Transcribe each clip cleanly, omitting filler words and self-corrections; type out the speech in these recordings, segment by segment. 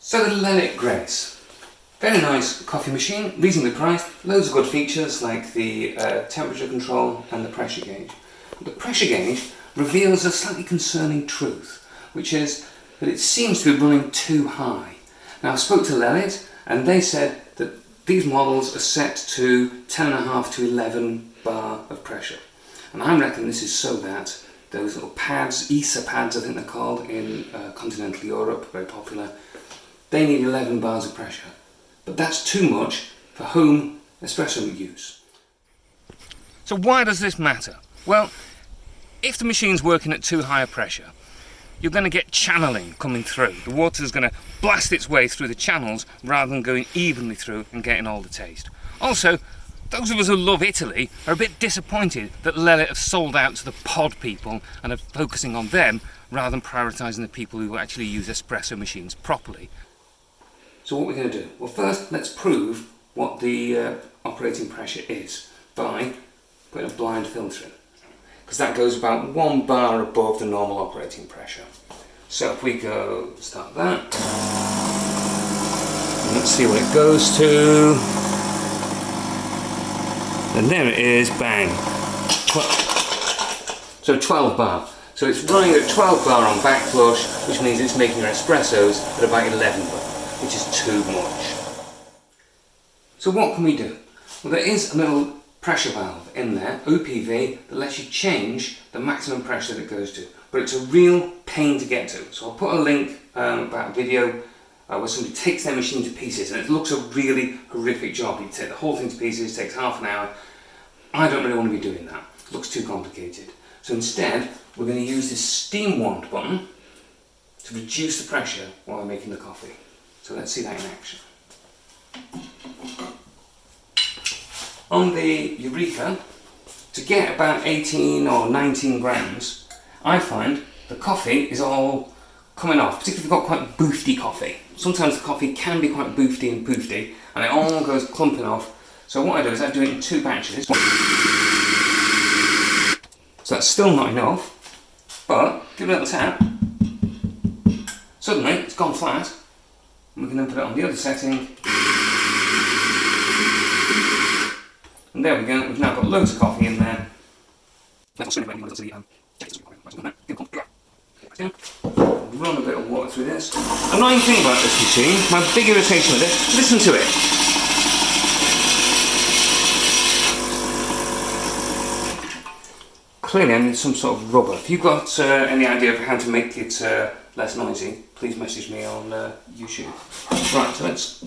So the Lelit Grace, very nice coffee machine, reasonably priced, loads of good features like the temperature control and the pressure gauge. The pressure gauge reveals a slightly concerning truth, which is that it seems to be running too high. Now I spoke to Lelit and they said that these models are set to 10.5 to 11 bar of pressure. And I reckon this is so that those little pads, ESA pads I think they're called in continental Europe, very popular, they need 11 bars of pressure. But that's too much for home espresso use. So why does this matter? Well, if the machine's working at too high a pressure, you're going to get channeling coming through. The water's going to blast its way through the channels rather than going evenly through and getting all the taste. Also, those of us who love Italy are a bit disappointed that Lelit have sold out to the pod people and are focusing on them rather than prioritising the people who actually use espresso machines properly. So what we're going to do? Well, first let's prove what the operating pressure is by putting a blind filter in, because that goes about 1 bar above the normal operating pressure. So if we go start that, and let's see what it goes to, and there it is, bang, so 12 bar. So it's running at 12 bar on back flush, which means it's making your espressos at about 11 bar, which is too much. So what can we do? Well, there is a little pressure valve in there, OPV, that lets you change the maximum pressure that it goes to, but it's a real pain to get to. So I'll put a link about a video where somebody takes their machine to pieces, and it looks a really horrific job. You take the whole thing to pieces, it takes half an hour. I don't really want to be doing that. It looks too complicated. So instead, we're going to use this steam wand button to reduce the pressure while we're making the coffee. So let's see that in action. On the Eureka, to get about 18 or 19 grams, I find the coffee is all coming off, particularly if you've got quite boofty coffee. Sometimes the coffee can be quite boofty and poofty, and it all goes clumping off. So what I do is I do it in 2 batches. So that's still not enough, but give it a little tap. Suddenly it's gone flat, and we can then put it on the other setting. And there we go, we've now got loads of coffee in there. Run a bit of water through this. Annoying thing about this machine, my big irritation with it, listen to it. Clearly I need some sort of rubber. If you've got any idea of how to make it less noisy, please message me on YouTube. Right, so let's...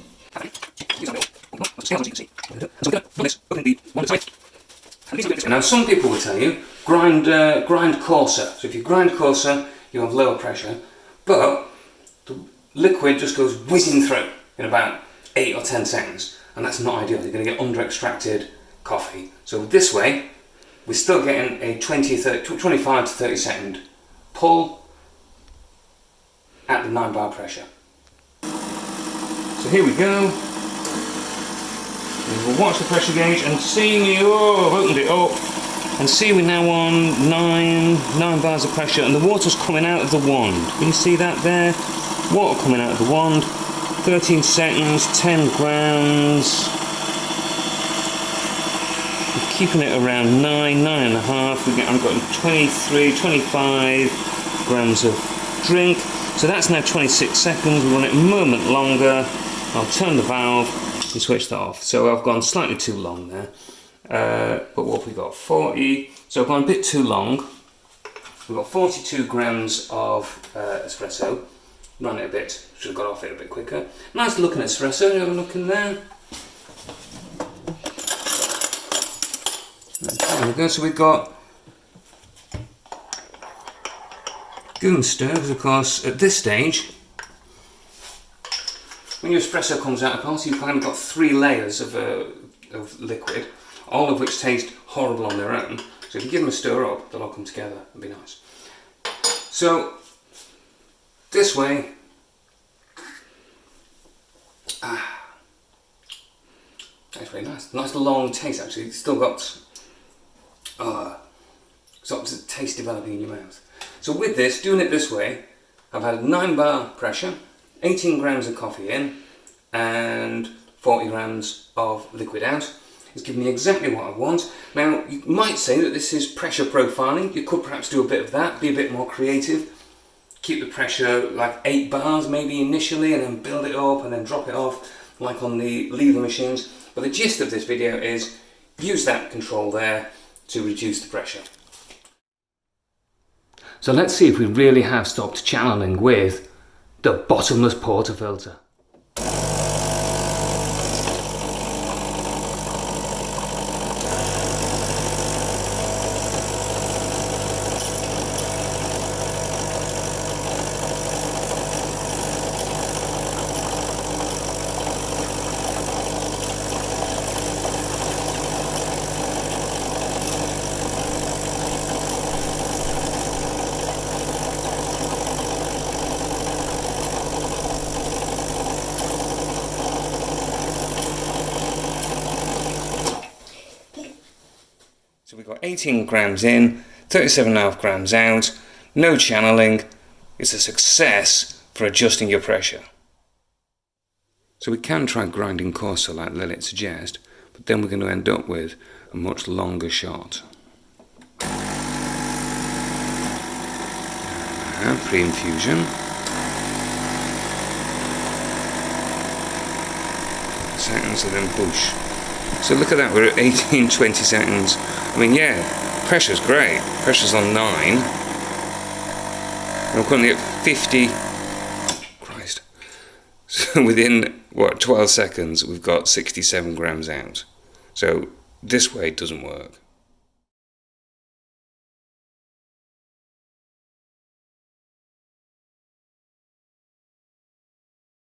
Now some people will tell you, grind coarser. So if you grind coarser, you have lower pressure, but the liquid just goes whizzing through in about 8 or 10 seconds, and that's not ideal. You're going to get under-extracted coffee. So this way, we're still getting a 25 to 30 second pull at the 9 bar pressure. So here we go. We'll watch the pressure gauge and see, oh, I've opened it up, and see we're now on 9 bars of pressure, and the water's coming out of the wand. Can you see that there? Water coming out of the wand, 13 seconds, 10 grams. We're keeping it around 9.5. I've got 23, 25 grams of drink. So that's now 26 seconds. We'll run it a moment longer. I'll turn the valve and switch that off. So I've gone slightly too long there. But what have we got? 40. So I've gone a bit too long. We've got 42 grams of espresso. Run it a bit. Should have got off it a bit quicker. Nice looking espresso. You have a look in there. There we go. So we've got goon stir, because of course at this stage, when your espresso comes out, of course you've kind of got 3 layers of liquid, all of which taste horrible on their own. So if you give them a stir up, they'll all come together and be nice. So this way, that's very nice. Nice long taste actually. It's still got taste developing in your mouth. So with this, doing it this way, I've had 9 bar pressure, 18 grams of coffee in and 40 grams of liquid out. It's given me exactly what I want. Now, you might say that this is pressure profiling. You could perhaps do a bit of that, be a bit more creative. Keep the pressure like 8 bars maybe initially, and then build it up and then drop it off like on the lever machines. But the gist of this video is use that control there to reduce the pressure. So let's see if we really have stopped channeling with the bottomless portafilter. So we've got 18 grams in, 37.5 grams out, no channeling. It's a success for adjusting your pressure. So we can try grinding coarser like Lelit suggests, but then we're going to end up with a much longer shot. Pre-infusion. Seconds and then push. So look at that, we're at 18, 20 seconds. I mean, yeah, pressure's great. Pressure's on 9. And we're currently at 50. Christ. So within, 12 seconds, we've got 67 grams out. So this way doesn't work.